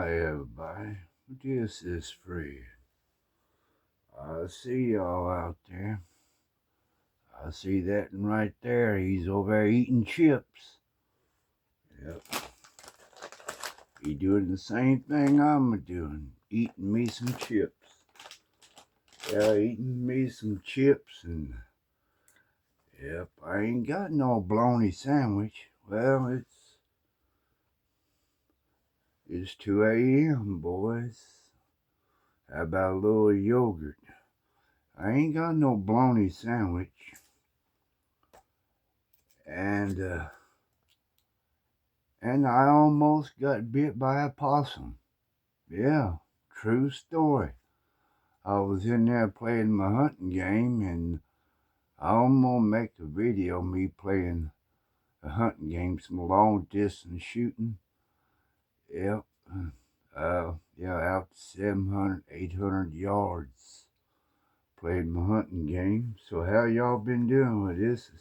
Hi everybody, this is Free. I see y'all out there. I see that one right there. He's over there eating chips. Yep. He doing the same thing I'm doing. Eating me some chips. Yeah, eating me some chips and yep, I ain't got no bologna sandwich. Well, it's 2 a.m. boys. How about a little yogurt? I ain't got no bologna sandwich. And I almost got bit by a possum. Yeah, true story. I was in there playing my hunting game, and I'm gonna make a video of me playing a hunting game, some long distance shooting. Yep. Yeah, out to 700, 800 yards. Played my hunting game. So how y'all been doing with this?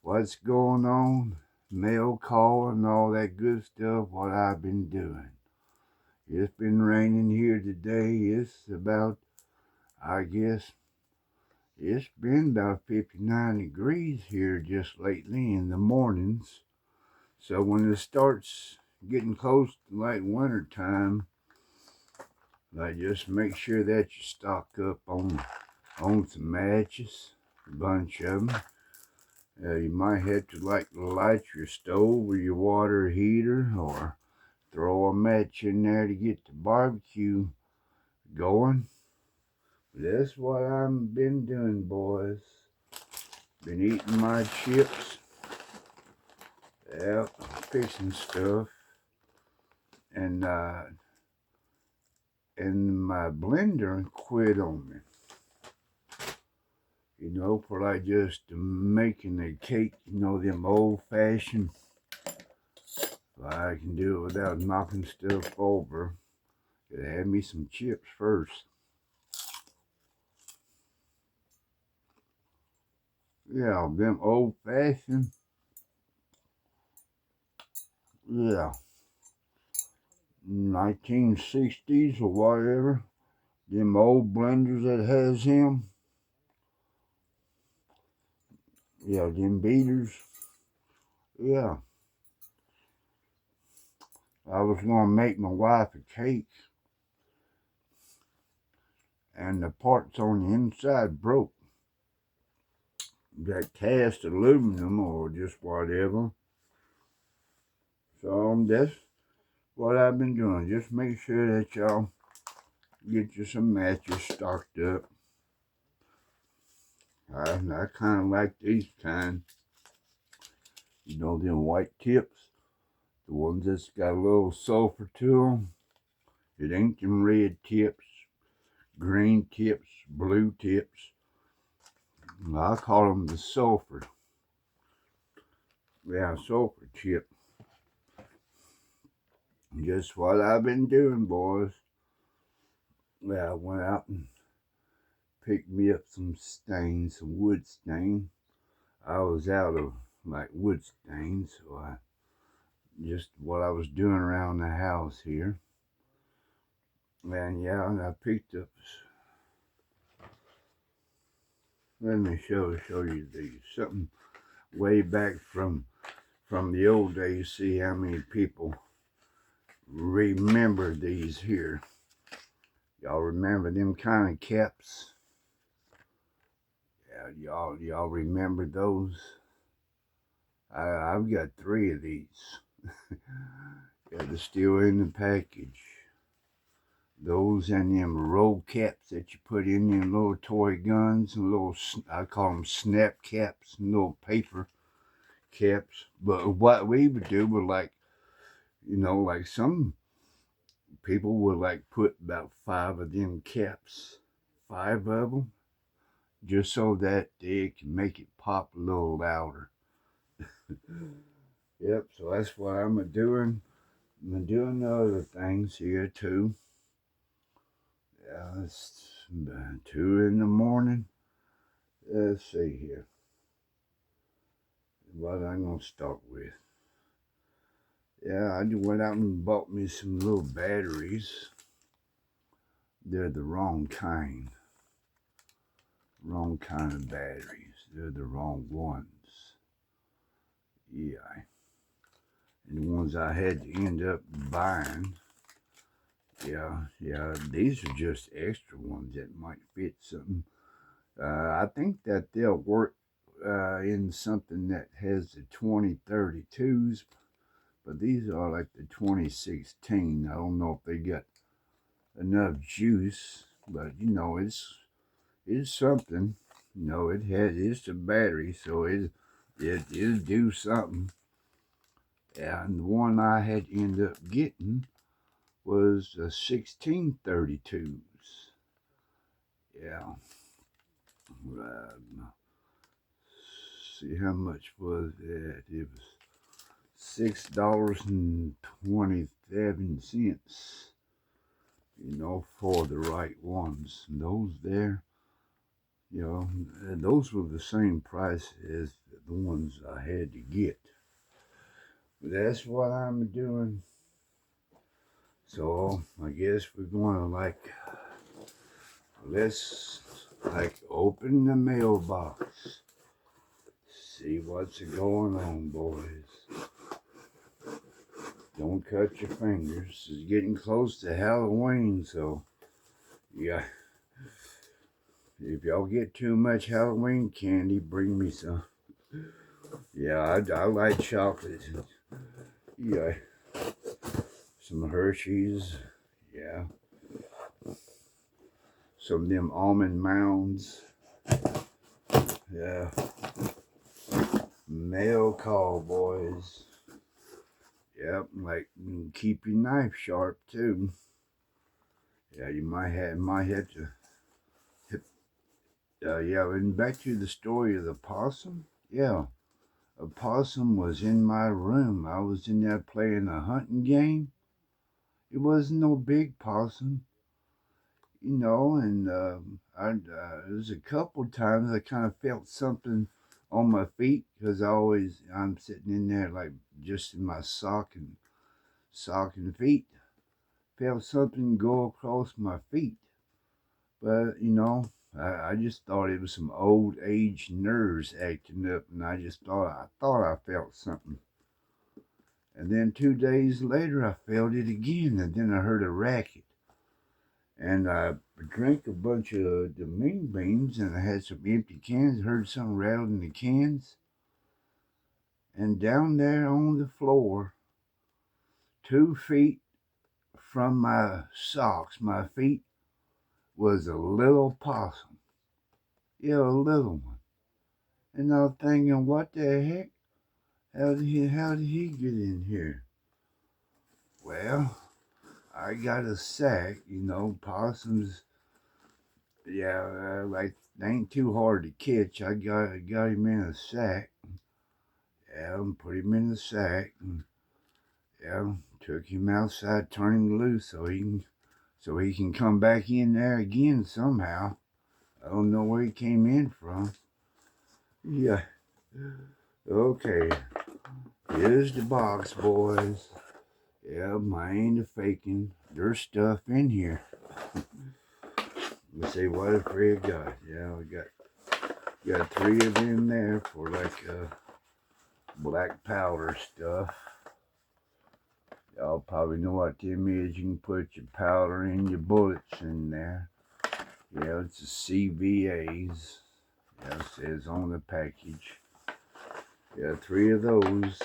What's going on? Mail call and all that good stuff, what I've been doing. It's been raining here today. It's about, I guess, it's been about 59 degrees here just lately in the mornings. So when it starts getting close to like winter time, like just make sure that you stock up on some matches, a bunch of them. You might have to like light your stove or your water heater, or throw a match in there to get the barbecue going. That's what I've been doing, boys. Been eating my chips. Yep, fixing stuff. And my blender quit on me. You know, for like just making a cake, you know, them old fashioned. I can do it without knocking stuff over. Gotta have me some chips first. Yeah, them old fashioned. Yeah. 1960s or whatever. Them old blenders that has him. Yeah, them beaters. Yeah. I was gonna make my wife a cake, and the parts on the inside broke. That cast aluminum or just whatever. So that's what I've been doing. Just make sure that y'all get you some matches stocked up. I kind of like these kind. You know, them white tips. The ones that's got a little sulfur to them. It ain't them red tips, green tips, blue tips. I call them the sulfur. Yeah, sulfur tip. Just what I've been doing, boys. Well, I went out and picked me up some stain, some wood stain. I was out of like wood stain, so I just what I was doing around the house here. And yeah, and I picked up. Let me show you these. Something way back from the old days. See how many people remember these here. Y'all remember them kind of caps? Yeah, y'all remember those? I've got 3 of these. Yeah, they're still in the package. Those and them roll caps that you put in them little toy guns and little, I call them snap caps, and little paper caps. But what we would do was like, you know, like some people would like put about 5 of them caps, 5 of them, just so that they can make it pop a little louder. Yep, so that's what I'm doing. I'm doing the other things here too. Yeah, it's 2 in the morning. Let's see here. What I'm gonna start with. Yeah, I just went out and bought me some little batteries. They're the wrong kind of batteries. They're the wrong ones. Yeah, and the ones I had to end up buying. Yeah, these are just extra ones that might fit something. I think that they'll work in something that has the 2032s, but these are like the 2016. I don't know if they got enough juice, but it's something. It's a battery, so it'll do something. And the one I had to end up getting was the 1632s. Yeah. See how much was that? It was $6.27. For the right ones. And those there, those were the same price as the ones I had to get. But that's what I'm doing. So I guess we're going to let's open the mailbox. See what's going on, boys. Don't cut your fingers. It's getting close to Halloween, so yeah. If y'all get too much Halloween candy, bring me some. Yeah, I like chocolate. Yeah, some Hershey's. Yeah, some of them almond mounds. Yeah, mail call, boys. Yep, keep your knife sharp too. Yeah, you might have to. Yeah, and back to the story of the possum. Yeah, a possum was in my room. I was in there playing a hunting game. It wasn't no big possum, and it was a couple times I kind of felt something on my feet because I'm sitting in there like just in my sock and feet. Felt something go across my feet, but I just thought it was some old age nerves acting up, and I thought I felt something. And then 2 days later, I felt it again, and then I heard a racket. And I drank a bunch of the mean beans, and I had some empty cans, heard something rattle in the cans. And down there on the floor, 2 feet from my socks, my feet, was a little possum. Yeah, a little one. And I was thinking, what the heck? How did he get in here? Well, I got a sack, possums. Yeah, they ain't too hard to catch. I got him in a sack. Yeah, and put him in the sack. And, yeah, took him outside, turned him loose so he can come back in there again somehow. I don't know where he came in from. Yeah. Okay. Here's the box, boys. Yeah, I ain't a faking. There's stuff in here. Let's see what if we got. Yeah, we got 3 of them there for black powder stuff. Y'all probably know what them is. You can put your powder and your bullets in there. Yeah, it's the CVAs. Yeah, it says on the package. Yeah, 3 of those.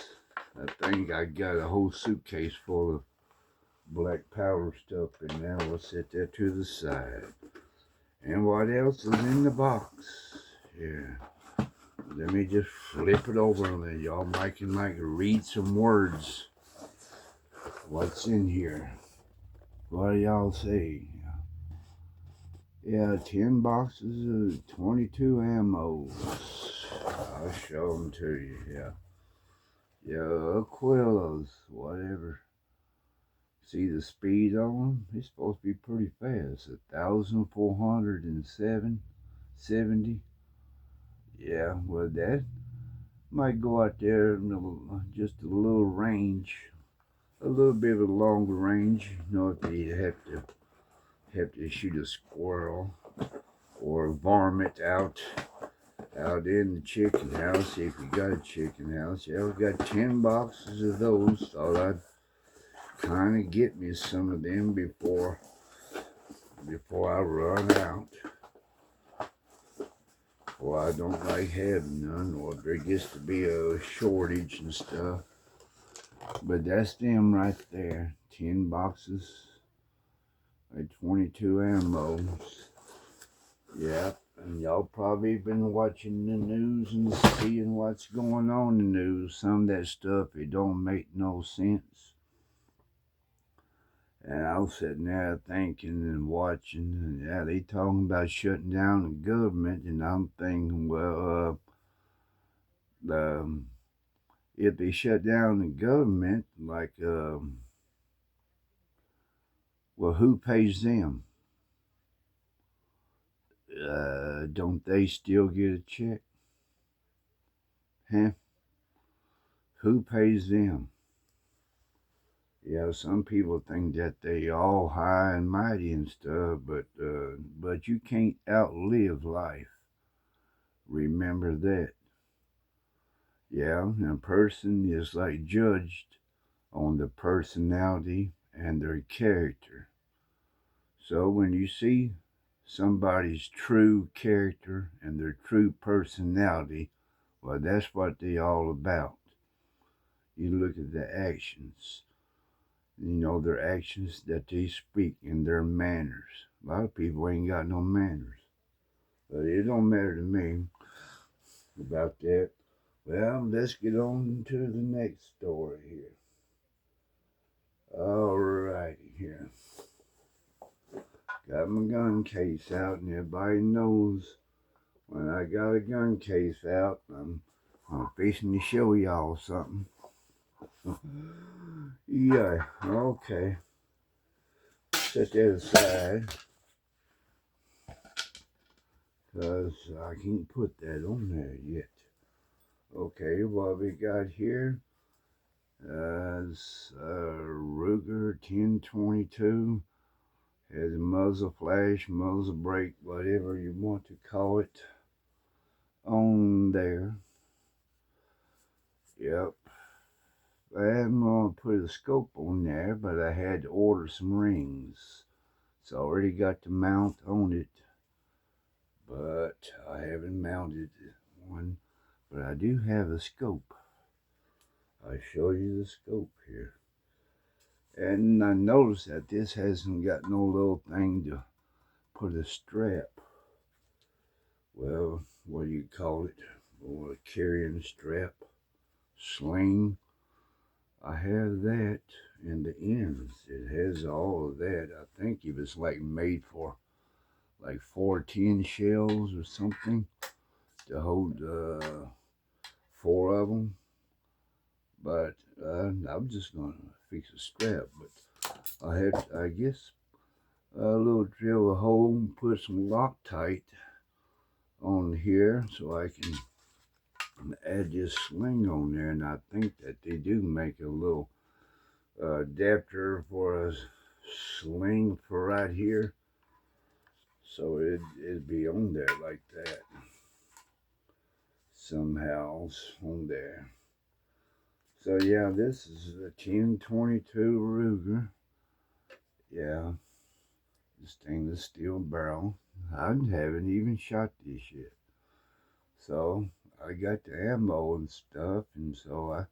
I think I got a whole suitcase full of black powder stuff in there. We'll set that to the side. And what else is in the box? Yeah. Let me just flip it over and y'all can read some words. What's in here? What do y'all say? Yeah, 10 boxes of 22 ammos. I'll show them to you. Yeah, Aquillas, whatever. See the speed on them? It's supposed to be pretty fast. 1,470. Yeah, well, that might go out there in just a little range. a little bit of a longer range. You know, if you have to shoot a squirrel or a varmint out in the chicken house, if you got a chicken house. Yeah, we got 10 boxes of those. Thought I'd kind of get me some of them before I run out. Or I don't like having none, or there gets to be a shortage and stuff. But that's them right there. 10 boxes, like 22 ammos. Yep. And y'all probably been watching the news and seeing what's going on in the news. Some of that stuff, it don't make no sense. And I was sitting there thinking and watching, and yeah, they talking about shutting down the government, and I'm thinking, well, if they shut down the government, like, well, who pays them? Don't they still get a check? Huh? Who pays them? Yeah, some people think that they all high and mighty and stuff, but you can't outlive life. Remember that. Yeah, and a person is like judged on the personality and their character. So when you see somebody's true character and their true personality, well, that's what they all about. You look at the actions, you know, their actions that they speak and their manners. A lot of people ain't got no manners, but it don't matter to me about that. Well, let's get on to the next story here. Alrighty here. Got my gun case out, and everybody knows when I got a gun case out, I'm fixing to show y'all something. Yeah, okay. Set that aside, because I can't put that on there yet. Okay, what we got here is Ruger 1022. Has a muzzle flash, muzzle brake, whatever you want to call it, on there. Yep. I'm going to put a scope on there, but I had to order some rings. So I already got the mount on it, but I haven't mounted one. But I do have a scope. I'll show you the scope here. And I noticed that this hasn't got no little thing to put a strap. Well, what do you call it? Or a carrying strap, sling. I have that in the ends. It has all of that. I think it was like made for like 4 tin shells or something to hold 4 of them. But I'm just gonna fix a strap. But I had, I guess, a little drill a hole and put some Loctite on here so I can add this sling on there. And I think that they do make a little adapter for a sling for right here, so it'd be on there like that somehow on there. So yeah, this is a 1022 Ruger. Yeah, stainless steel barrel. I haven't even shot this yet, so I got the ammo and stuff, and so I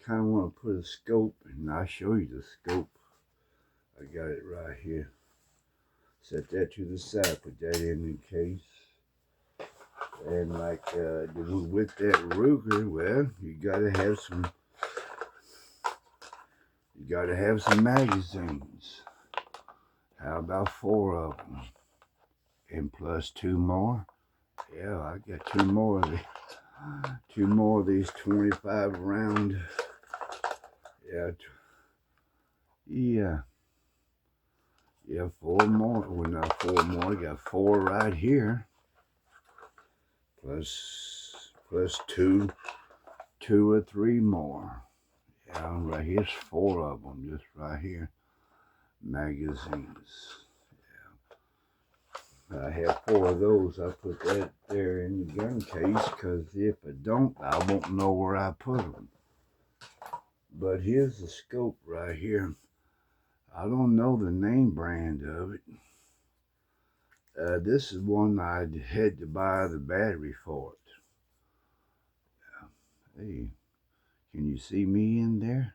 kind of want to put a scope, and I'll show you the scope. I got it right here. Set that to the side, put that in the case. And like with that Ruger, well, you gotta have some magazines. How about 4 of them? And plus 2 more. Yeah, I got 2 more of these. 2 more of these 25 round. Yeah, 4 more. Well, not 4 more. I got 4 right here. Plus 2 or 3 more. Yeah. Down right here's 4 of them, just right here. Magazines. I have 4 of those. I put that there in the gun case because if I don't, I won't know where I put them. But here's the scope right here. I don't know the name brand of it. This is one I had to buy the battery for it. Hey, can you see me in there?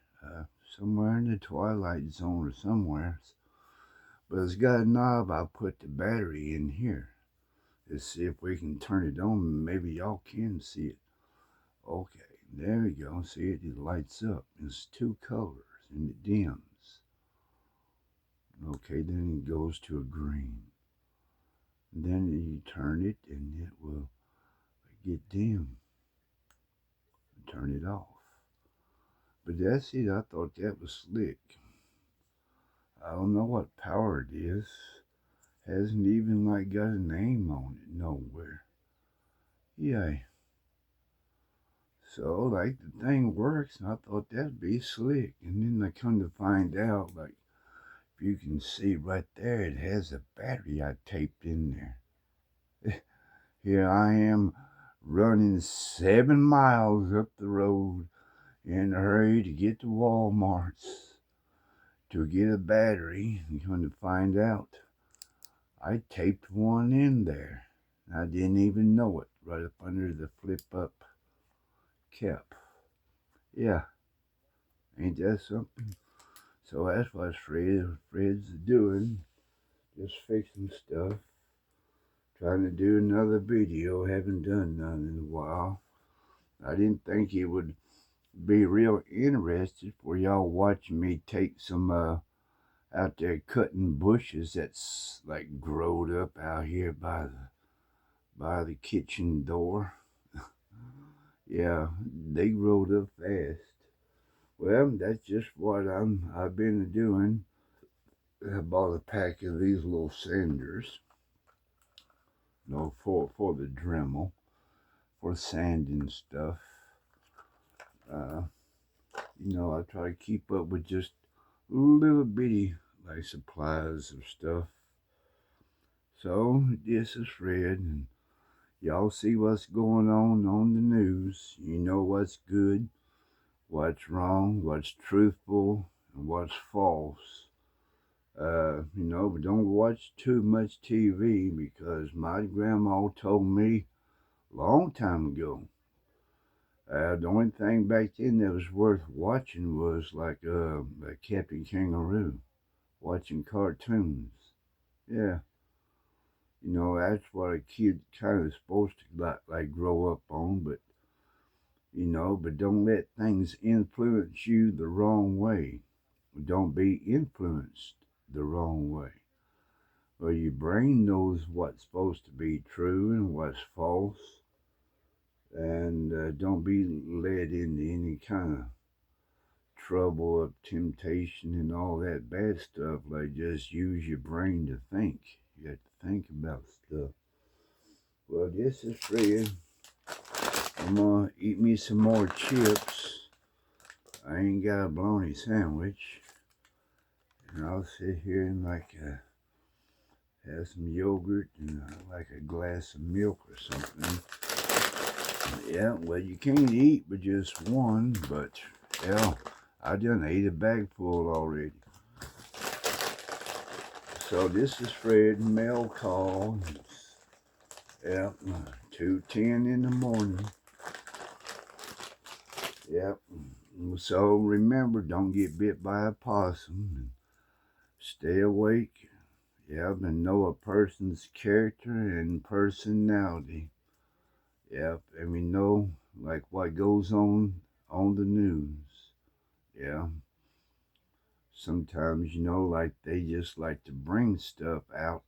Somewhere in the twilight zone or somewhere. But it's got a knob. I put the battery in here. Let's see if we can turn it on. Maybe y'all can see it. Okay, there we go. See it? It lights up. It's 2 colors and it dims. Okay, then it goes to a green. Then you turn it and it will get dim. Turn it off. But that's it. I thought that was slick. I don't know what power it is. Hasn't even like got a name on it nowhere. Yeah. So like the thing works, and I thought that'd be slick. And then I come to find out, like if you can see right there, it has a battery I taped in there. Here I am running 7 miles up the road in a hurry to get to Walmart's to get a battery, and come to find out, I taped one in there. I didn't even know it, right up under the flip up cap. Yeah, ain't that something? So that's what Fred's doing, just fixing stuff. Trying to do another video, haven't done none in a while. I didn't think it would be real interested for y'all watching me take some out there cutting bushes that's like growed up out here by the kitchen door. Yeah, they growed up fast. Well, that's just what I've been doing. I bought a pack of these little sanders, for the Dremel, for sanding stuff. I try to keep up with just little bitty like supplies of stuff. So this is Fred, and y'all see what's going on the news. You know what's good, what's wrong, what's truthful, and what's false. But don't watch too much TV because my grandma told me a long time ago. The only thing back then that was worth watching was like Captain Kangaroo, watching cartoons. Yeah, that's what a kid kind of supposed to like grow up on, but don't let things influence you the wrong way. Don't be influenced the wrong way. Well, your brain knows what's supposed to be true and what's false, and don't be led into any kind of trouble of temptation and all that bad stuff. Like, just use your brain to think. You have to think about stuff. Well, this is Fred. I'm gonna eat me some more chips. I ain't got a bologna sandwich. And I'll sit here and have some yogurt and like a glass of milk or something. Yeah, well, you can't eat but just one, but hell, I done ate a bag full already. So this is Fred Mail Call. Yep, 2:10 in the morning. Yep. So remember, don't get bit by a possum. Stay awake. Yep, and know a person's character and personality. Yep, and we know like what goes on the news. Yeah. Sometimes, like they just like to bring stuff out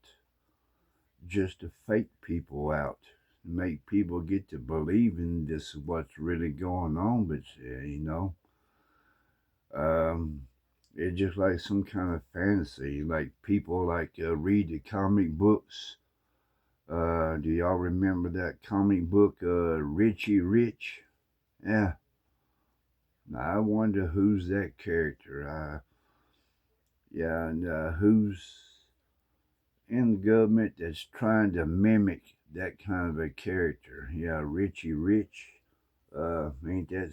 just to fake people out, make people get to believing this is what's really going on, but it's just like some kind of fantasy. Like people read the comic books. Do y'all remember that comic book, Richie Rich? Yeah, I wonder who's that character. Yeah, and who's in the government that's trying to mimic that kind of a character. Yeah, Richie Rich. Ain't that